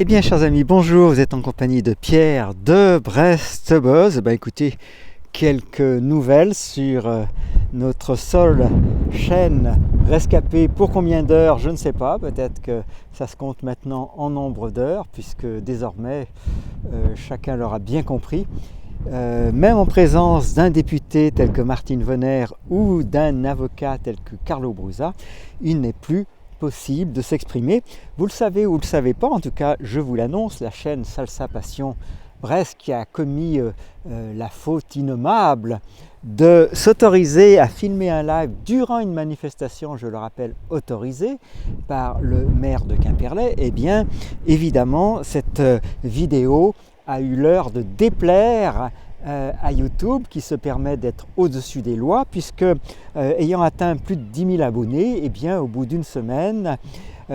Eh bien, chers amis, bonjour, vous êtes en compagnie de Pierre de Brest-Buzz. Écoutez, quelques nouvelles sur notre seule chaîne rescapée. Pour combien d'heures, je ne sais pas. Peut-être que ça se compte maintenant en nombre d'heures, puisque désormais, chacun l'aura bien compris. Même en présence d'un député tel que Martine Vonner ou d'un avocat tel que Carlo Brusa, il n'est plus possible de s'exprimer. Vous le savez ou vous ne le savez pas, en tout cas je vous l'annonce, la chaîne Salsa Passion Brest qui a commis la faute innommable de s'autoriser à filmer un live durant une manifestation, je le rappelle, autorisée par le maire de Quimperlé, eh bien évidemment cette vidéo a eu l'heure de déplaire à YouTube qui se permet d'être au-dessus des lois puisque ayant atteint plus de 10 000 abonnés, eh bien, au bout d'une semaine,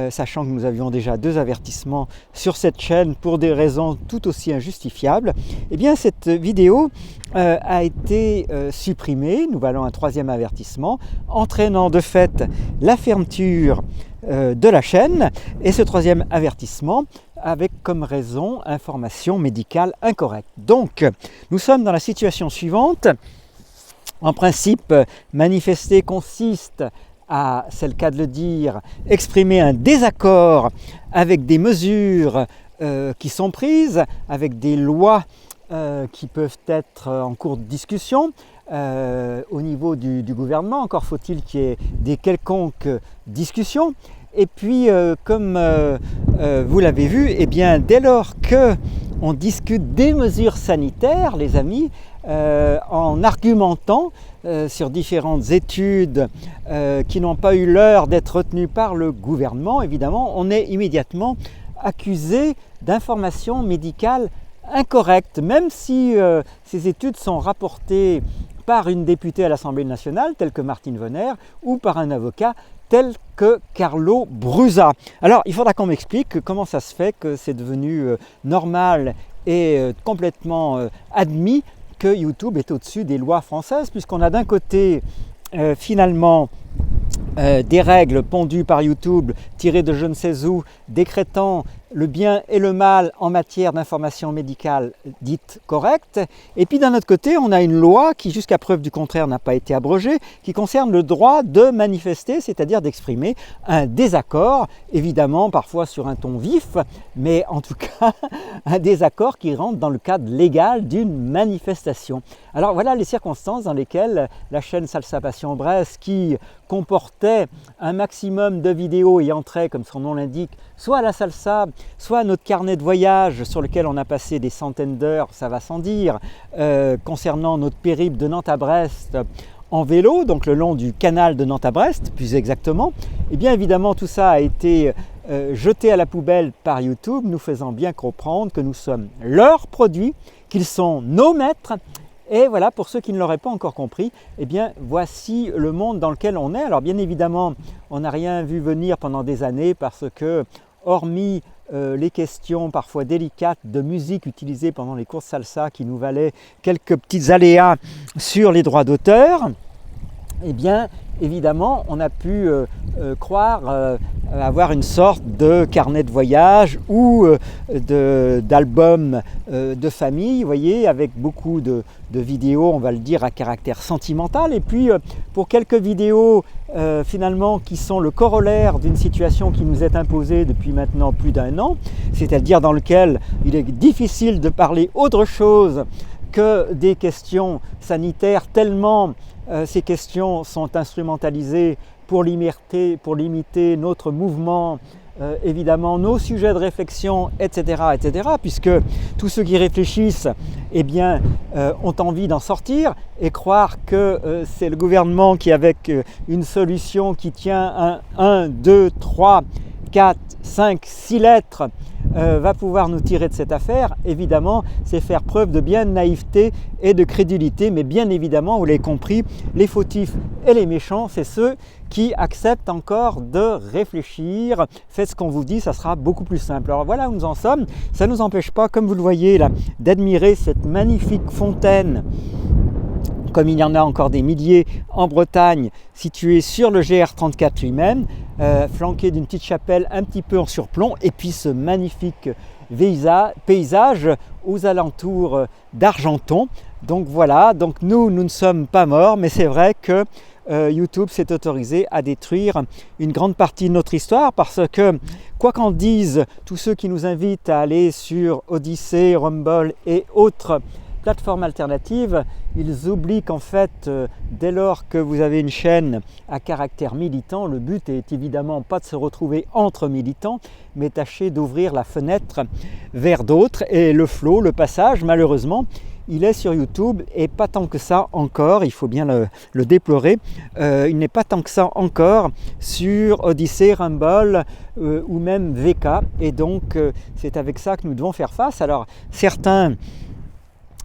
sachant que nous avions déjà 2 avertissements sur cette chaîne pour des raisons tout aussi injustifiables, eh bien, cette vidéo a été supprimée. Nous valons un 3e avertissement, entraînant de fait la fermeture de la chaîne, et ce 3e avertissement avec comme raison information médicale incorrecte. Donc, nous sommes dans la situation suivante. En principe, manifester consiste à, c'est le cas de le dire, exprimer un désaccord avec des mesures qui sont prises, avec des lois qui peuvent être en cours de discussion au niveau du gouvernement. Encore faut-il qu'il y ait des quelconques discussions. Et puis, comme vous l'avez vu, eh bien, dès lors qu'on discute des mesures sanitaires, les amis, en argumentant sur différentes études qui n'ont pas eu l'heure d'être retenues par le gouvernement, évidemment, on est immédiatement accusé d'informations médicales incorrectes, même si ces études sont rapportées par une députée à l'Assemblée nationale, telle que Martine Vonner, ou par un avocat tel que Carlo Brusa. Alors, il faudra qu'on m'explique comment ça se fait que c'est devenu normal et complètement admis que YouTube est au-dessus des lois françaises, puisqu'on a d'un côté, finalement, des règles pondues par YouTube, tirées de je ne sais où, décrétant le bien et le mal en matière d'information médicale dite correcte. Et puis d'un autre côté, on a une loi qui, jusqu'à preuve du contraire, n'a pas été abrogée, qui concerne le droit de manifester, c'est-à-dire d'exprimer un désaccord, évidemment parfois sur un ton vif, mais en tout cas un désaccord qui rentre dans le cadre légal d'une manifestation. Alors voilà les circonstances dans lesquelles la chaîne Salsa Passion Brest, qui comportait un maximum de vidéos ayant trait, comme son nom l'indique, soit à la salsa, soit à notre carnet de voyage sur lequel on a passé des centaines d'heures, ça va sans dire, concernant notre périple de Nantes à Brest en vélo, donc le long du canal de Nantes à Brest, plus exactement. Et bien évidemment tout ça a été jeté à la poubelle par YouTube, nous faisant bien comprendre que nous sommes leurs produits, qu'ils sont nos maîtres. Et voilà, pour ceux qui ne l'auraient pas encore compris, eh bien voici le monde dans lequel on est. Alors bien évidemment, on n'a rien vu venir pendant des années parce que, hormis les questions parfois délicates de musique utilisées pendant les courses salsa qui nous valaient quelques petits aléas sur les droits d'auteur, eh bien évidemment on a pu croire avoir une sorte de carnet de voyage ou d'album de famille, vous voyez, avec beaucoup de vidéos, on va le dire, à caractère sentimental. Et puis pour quelques vidéos finalement qui sont le corollaire d'une situation qui nous est imposée depuis maintenant plus d'1 an, c'est-à-dire dans lequel il est difficile de parler autre chose que des questions sanitaires, tellement ces questions sont instrumentalisées pour limiter notre mouvement, évidemment nos sujets de réflexion, etc., puisque tous ceux qui réfléchissent, eh bien, ont envie d'en sortir, et croire que c'est le gouvernement qui, avec une solution qui tient 1, 2, 3, 4, 5, 6 lettres, va pouvoir nous tirer de cette affaire, évidemment, c'est faire preuve de bien de naïveté et de crédulité, mais bien évidemment, vous l'avez compris, les fautifs et les méchants, c'est ceux qui acceptent encore de réfléchir. Faites ce qu'on vous dit, ça sera beaucoup plus simple. Alors voilà où nous en sommes. Ça ne nous empêche pas, comme vous le voyez là, d'admirer cette magnifique fontaine comme il y en a encore des milliers en Bretagne, situé sur le GR34 lui-même, flanqué d'une petite chapelle un petit peu en surplomb, et puis ce magnifique paysage aux alentours d'Argenton. Donc voilà, donc nous ne sommes pas morts, mais c'est vrai que YouTube s'est autorisé à détruire une grande partie de notre histoire, parce que, quoi qu'en disent tous ceux qui nous invitent à aller sur Odyssée, Rumble et autres plateformes alternatives, ils oublient qu'en fait, dès lors que vous avez une chaîne à caractère militant, le but est évidemment pas de se retrouver entre militants, mais tâcher d'ouvrir la fenêtre vers d'autres. Et le flow, le passage, malheureusement, il est sur YouTube et pas tant que ça encore, il faut bien le déplorer, il n'est pas tant que ça encore sur Odyssée, Rumble ou même VK, et donc c'est avec ça que nous devons faire face. Alors certains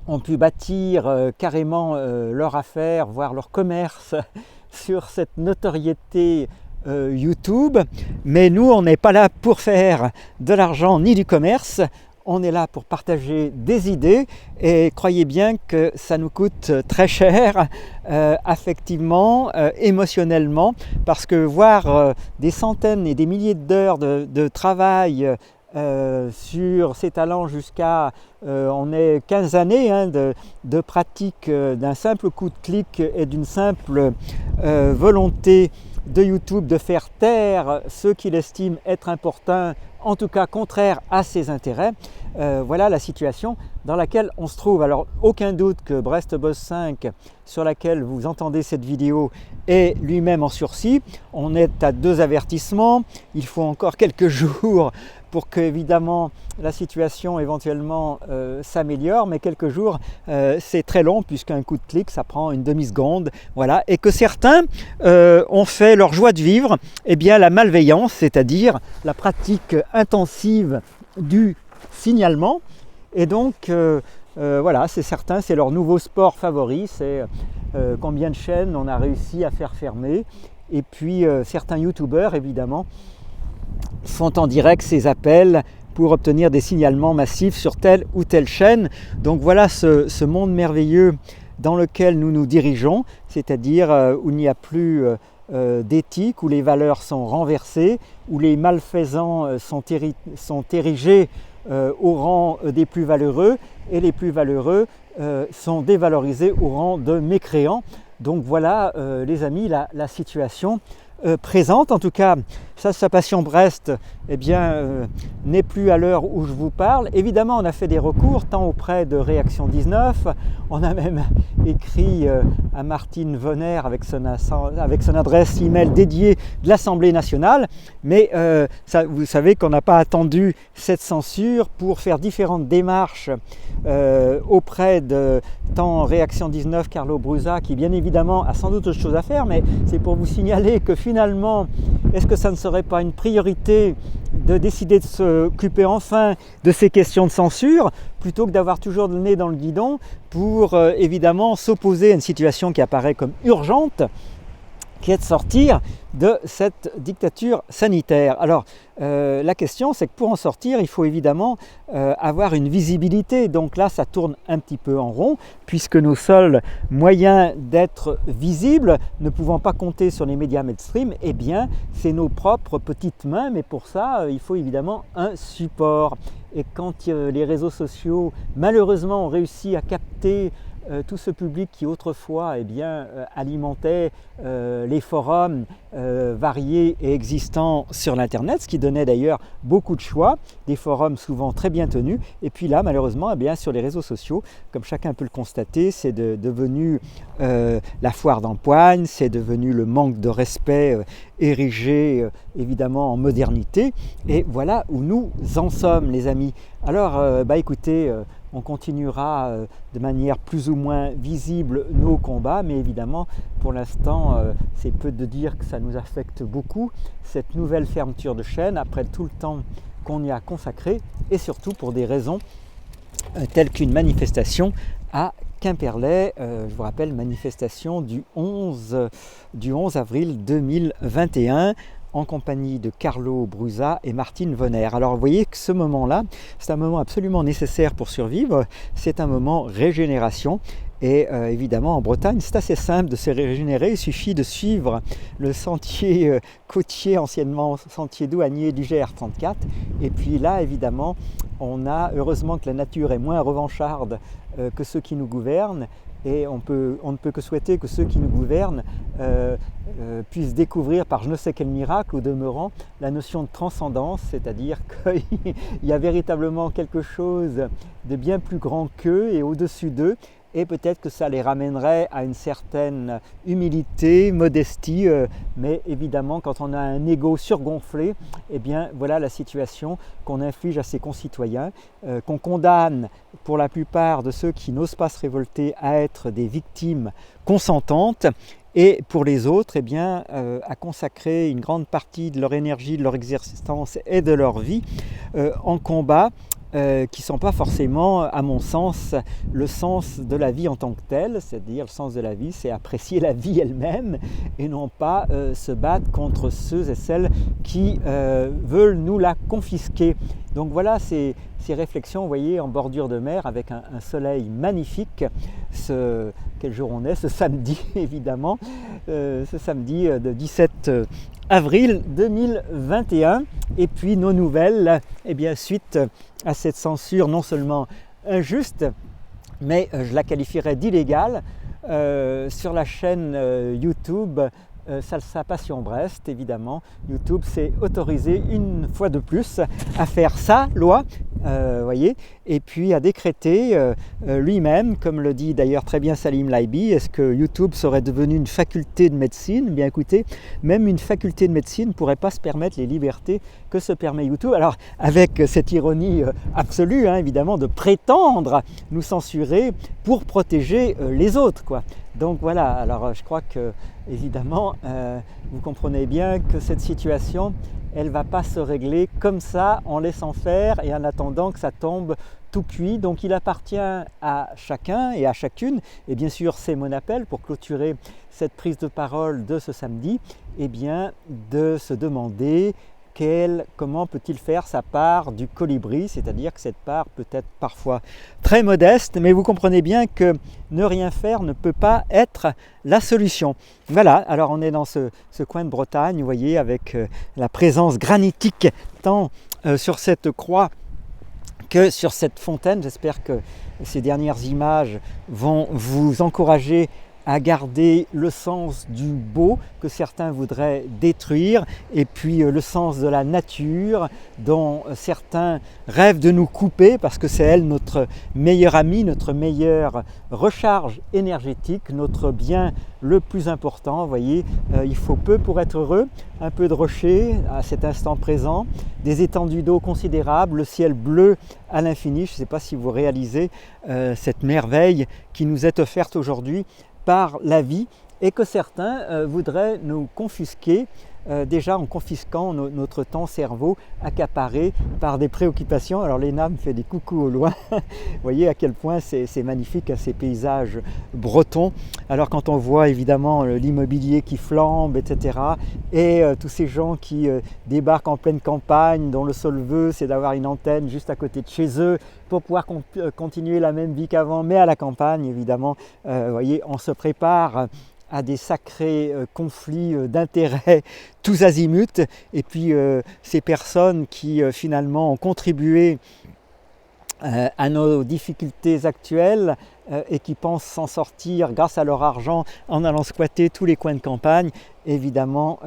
ont pu bâtir carrément leur affaire, voire leur commerce sur cette notoriété YouTube, mais nous on n'est pas là pour faire de l'argent ni du commerce. On est là pour partager des idées, et croyez bien que ça nous coûte très cher affectivement, émotionnellement, parce que voir des centaines et des milliers d'heures de travail sur ces talents jusqu'à on est 15 années de pratique d'un simple coup de clic et d'une simple volonté de YouTube de faire taire ceux qu'il estime être importants, en tout cas contraire à ses intérêts. Voilà la situation dans laquelle on se trouve. Alors aucun doute que Brest Buzz 5, sur laquelle vous entendez cette vidéo, est lui-même en sursis. On est à 2 avertissements, il faut encore quelques jours pour que évidemment la situation éventuellement s'améliore, mais quelques jours c'est très long, puisqu'un coup de clic ça prend une demi-seconde, voilà, et que certains ont fait leur joie de vivre la malveillance, c'est-à-dire la pratique intensive du signalement, et donc voilà, c'est certain, c'est leur nouveau sport favori, c'est combien de chaînes on a réussi à faire fermer, et puis certains youtubeurs évidemment font en direct ces appels pour obtenir des signalements massifs sur telle ou telle chaîne. Donc voilà ce monde merveilleux dans lequel nous nous dirigeons, c'est-à-dire où il n'y a plus d'éthique, où les valeurs sont renversées, où les malfaisants sont érigés au rang des plus valeureux, et les plus valeureux sont dévalorisés au rang de mécréants. Donc voilà les amis, la situation présente. En tout cas, sa passion Brest n'est plus à l'heure où je vous parle. Évidemment, on a fait des recours tant auprès de Réaction 19, on a même écrit à Martine Vonner avec son adresse email dédiée de l'Assemblée nationale, mais vous savez qu'on n'a pas attendu cette censure pour faire différentes démarches auprès de tant Réaction 19, Carlo Brusa, qui bien évidemment a sans doute autre chose à faire, mais c'est pour vous signaler que finalement, est-ce que ça ne serait pas une priorité de décider de s'occuper enfin de ces questions de censure, plutôt que d'avoir toujours le nez dans le guidon pour évidemment s'opposer à une situation qui apparaît comme urgente, qui est de sortir de cette dictature sanitaire. Alors la question, c'est que pour en sortir, il faut évidemment avoir une visibilité. Donc là, ça tourne un petit peu en rond, puisque nos seuls moyens d'être visibles, ne pouvant pas compter sur les médias mainstream, c'est nos propres petites mains. Mais pour ça, il faut évidemment un support. Et quand les réseaux sociaux, malheureusement, ont réussi à capter tout ce public qui autrefois alimentait les forums variés et existants sur l'internet, ce qui donnait d'ailleurs beaucoup de choix, des forums souvent très bien tenus. Et puis là, malheureusement, sur les réseaux sociaux, comme chacun peut le constater, c'est devenu la foire d'empoigne, c'est devenu le manque de respect érigé évidemment en modernité. Et voilà où nous en sommes, les amis. Alors écoutez, on continuera de manière plus ou moins visible nos combats, mais évidemment pour l'instant c'est peu de dire que ça nous affecte beaucoup, cette nouvelle fermeture de chaîne, après tout le temps qu'on y a consacré, et surtout pour des raisons telles qu'une manifestation à Quimperlé, je vous rappelle, manifestation du 11 avril 2021, en compagnie de Carlo Brusa et Martine Vonner. Alors vous voyez que ce moment-là, c'est un moment absolument nécessaire pour survivre, c'est un moment régénération, Et évidemment en Bretagne c'est assez simple de se régénérer, il suffit de suivre le sentier côtier, anciennement sentier douanier du GR34, et puis là évidemment on a, heureusement que la nature est moins revancharde que ceux qui nous gouvernent, et on ne peut que souhaiter que ceux qui nous gouvernent puissent découvrir par je ne sais quel miracle au demeurant la notion de transcendance, c'est-à-dire qu'il y a véritablement quelque chose de bien plus grand qu'eux et au-dessus d'eux, et peut-être que ça les ramènerait à une certaine humilité, modestie, mais évidemment quand on a un ego surgonflé, eh bien voilà la situation qu'on inflige à ses concitoyens, qu'on condamne pour la plupart de ceux qui n'osent pas se révolter à être des victimes consentantes, et pour les autres, eh bien, à consacrer une grande partie de leur énergie, de leur existence et de leur vie en combat, qui ne sont pas forcément, à mon sens, le sens de la vie en tant que telle, c'est-à-dire le sens de la vie, c'est apprécier la vie elle-même et non pas se battre contre ceux et celles qui veulent nous la confisquer. Donc voilà ces réflexions, vous voyez, en bordure de mer avec un soleil magnifique. Quel jour on est? Ce samedi, évidemment, ce samedi de 17 avril 2021. Et puis nos nouvelles, eh bien, suite à cette censure non seulement injuste, mais je la qualifierais d'illégale, sur la chaîne YouTube Salsa Passion Brest, évidemment. YouTube s'est autorisé une fois de plus à faire sa loi, voyez, et puis à décréter lui-même, comme le dit d'ailleurs très bien Salim Laibi, est-ce que YouTube serait devenu une faculté de médecine? Eh bien écoutez, même une faculté de médecine ne pourrait pas se permettre les libertés que se permet YouTube. Alors avec cette ironie absolue, hein, évidemment, de prétendre nous censurer pour protéger les autres, quoi. Donc voilà, alors je crois que évidemment vous comprenez bien que cette situation elle ne va pas se régler comme ça en laissant faire et en attendant que ça tombe tout cuit. Donc il appartient à chacun et à chacune, et bien sûr c'est mon appel pour clôturer cette prise de parole de ce samedi, eh bien de se demander comment peut-il faire sa part du colibri, c'est-à-dire que cette part peut être parfois très modeste, mais vous comprenez bien que ne rien faire ne peut pas être la solution. Voilà, alors on est dans ce coin de Bretagne, vous voyez, avec la présence granitique tant sur cette croix que sur cette fontaine. J'espère que ces dernières images vont vous encourager à garder le sens du beau que certains voudraient détruire, et puis le sens de la nature dont certains rêvent de nous couper parce que c'est elle notre meilleure amie, notre meilleure recharge énergétique, notre bien le plus important. Vous voyez, il faut peu pour être heureux, un peu de rocher à cet instant présent, des étendues d'eau considérables, le ciel bleu à l'infini. Je ne sais pas si vous réalisez cette merveille qui nous est offerte aujourd'hui par la vie, et que certains voudraient nous confisquer, déjà en confisquant notre temps cerveau accaparé par des préoccupations. Alors Léna me fait des coucous au loin, vous voyez à quel point c'est magnifique, ces paysages bretons. Alors quand on voit évidemment l'immobilier qui flambe, etc., et tous ces gens qui débarquent en pleine campagne, dont le seul vœu c'est d'avoir une antenne juste à côté de chez eux pour pouvoir continuer la même vie qu'avant, mais à la campagne évidemment, vous voyez, on se prépare à des sacrés conflits d'intérêts tous azimuts, et puis ces personnes qui finalement ont contribué à nos difficultés actuelles et qui pensent s'en sortir grâce à leur argent en allant squatter tous les coins de campagne, évidemment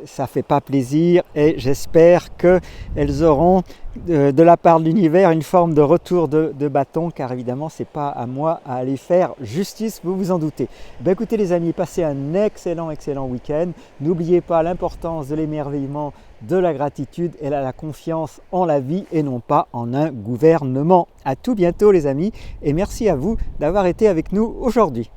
ça ne fait pas plaisir, et j'espère qu'elles auront de la part de l'univers une forme de retour de bâton, car évidemment c'est pas à moi à aller faire justice, vous vous en doutez. Ben, écoutez les amis, passez un excellent week-end. N'oubliez pas l'importance de l'émerveillement, de la gratitude et la confiance en la vie et non pas en un gouvernement. À tout bientôt les amis, et merci à vous d'avoir été avec nous aujourd'hui.